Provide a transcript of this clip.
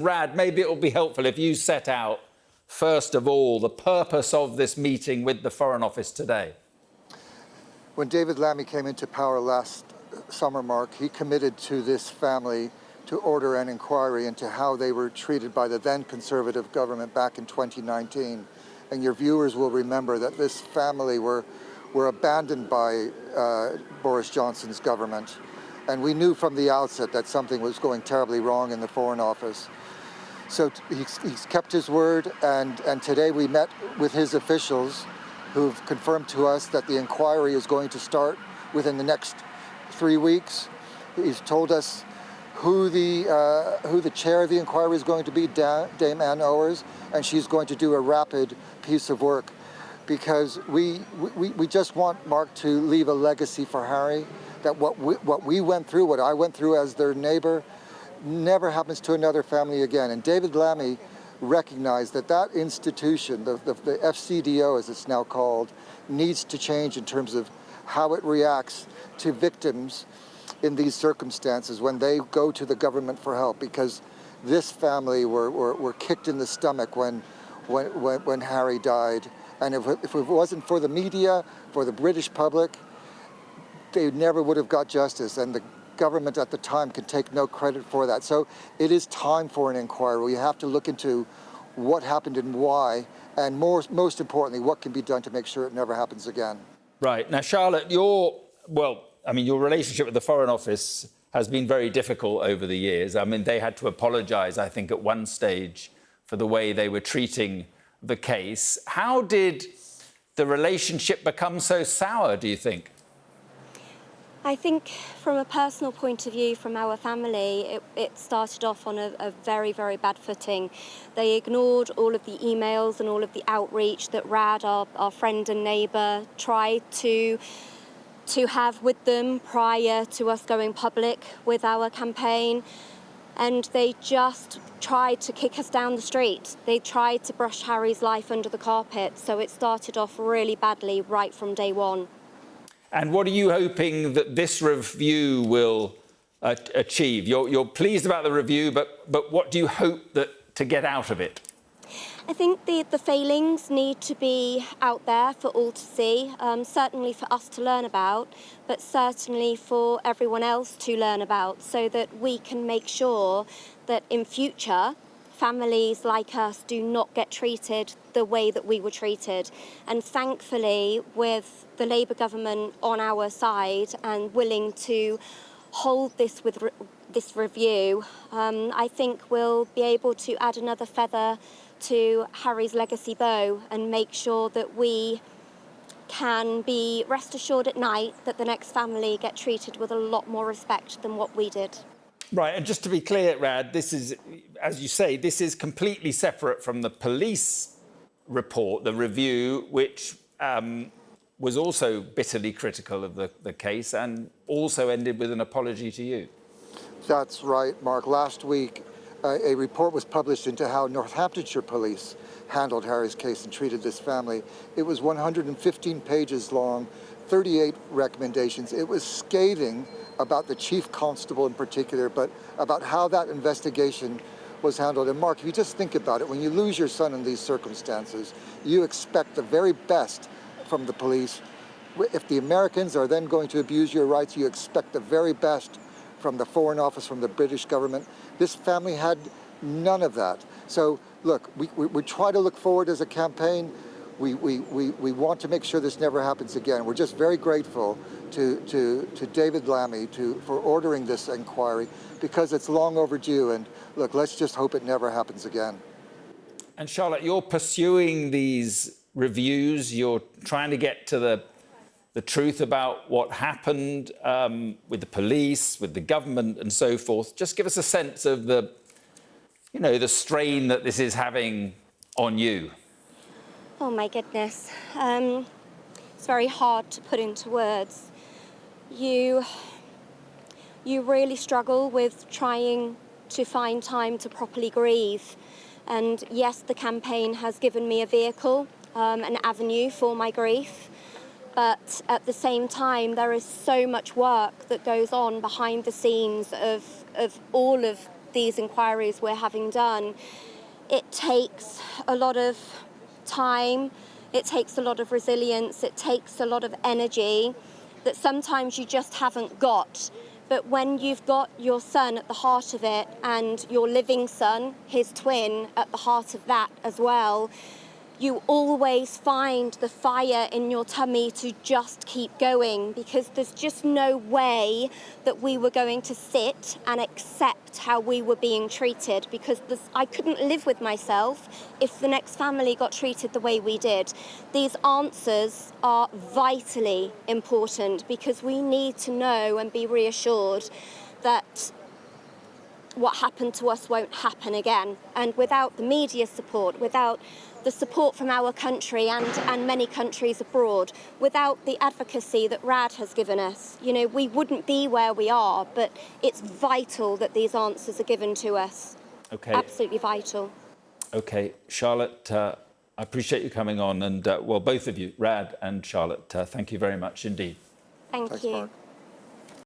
Rad, maybe it will be helpful if you set out, first of all, the purpose of this meeting with the Foreign Office today. When David Lammy came into power last summer, Mark, he committed to this family to order an inquiry into how they were treated by the then Conservative government back in 2019. And your viewers will remember that this family were abandoned by Boris Johnson's government. And we knew from the outset that something was going terribly wrong in the Foreign Office. So he's kept his word, and today we met with his officials who've confirmed to us that the inquiry is going to start within the next 3 weeks. He's told us who the chair of the inquiry is going to be, Dame Anne Sacoolas, and she's going to do a rapid piece of work because we just want Mark to leave a legacy for Harry, that what we went through, what I went through as their neighbor, never happens to another family again. And David Lammy recognized that institution, the FCDO as it's now called, needs to change in terms of how it reacts to victims in these circumstances when they go to the government for help, because this family were kicked in the stomach when Harry died. And if it wasn't for the media, for the British public, they never would have got justice, and the government at the time can take no credit for that. So it is time for an inquiry. We have to look into what happened and why, and most importantly, what can be done to make sure it never happens again. Right. Now, Charlotte, your relationship with the Foreign Office has been very difficult over the years. I mean, they had to apologise, I think, at one stage for the way they were treating the case. How did the relationship become so sour, do you think? I think from a personal point of view, from our family, it started off on a very, very bad footing. They ignored all of the emails and all of the outreach that Rad, our friend and neighbour, tried to have with them prior to us going public with our campaign. And they just tried to kick us down the street. They tried to brush Harry's life under the carpet. So it started off really badly right from day one. And what are you hoping that this review will achieve? You're pleased about the review, but what do you hope to get out of it? I think the failings need to be out there for all to see, certainly for us to learn about, but certainly for everyone else to learn about, so that we can make sure that in future, families like us do not get treated the way that we were treated. And thankfully, with the Labour government on our side and willing to hold this with this review, I think we'll be able to add another feather to Harry's legacy bow and make sure that we can be rest assured at night that the next family get treated with a lot more respect than what we did. Right, and just to be clear, Rad, this is, as you say, this is completely separate from the police report, the review, which was also bitterly critical of the case and also ended with an apology to you. That's right, Mark. Last week, a report was published into how Northamptonshire police handled Harry's case and treated this family. It was 115 pages long, 38 recommendations. It was scathing about the chief constable in particular, but about how that investigation was handled. And Mark, if you just think about it, when you lose your son in these circumstances, you expect the very best from the police. If the Americans are then going to abuse your rights, you expect the very best from the Foreign Office, from the British government. This family had none of that. So look, we try to look forward as a campaign. We want to make sure this never happens again. We're just very grateful to David Lammy for ordering this inquiry, because it's long overdue. And look, let's just hope it never happens again. And Charlotte, you're pursuing these reviews. You're trying to get to the truth about what happened with the police, with the government, and so forth. Just give us a sense of the strain that this is having on you. Oh my goodness, it's very hard to put into words. You really struggle with trying to find time to properly grieve. And yes, the campaign has given me a vehicle, an avenue for my grief. But at the same time, there is so much work that goes on behind the scenes of all of these inquiries we're having done, it takes a lot of time, it takes a lot of resilience, it takes a lot of energy that sometimes you just haven't got. But when you've got your son at the heart of it and your living son, his twin, at the heart of that as well, you always find the fire in your tummy to just keep going, because there's just no way that we were going to sit and accept how we were being treated, because I couldn't live with myself if the next family got treated the way we did. These answers are vitally important, because we need to know and be reassured that what happened to us won't happen again. And without the media support, without the support from our country and many countries abroad, without the advocacy that RAD has given us, we wouldn't be where we are. But it's vital that these answers are given to us. Okay. Absolutely vital. Okay, Charlotte, I appreciate you coming on, and both of you, Rad and Charlotte, thank you very much indeed. Thank Thanks, you. Mark.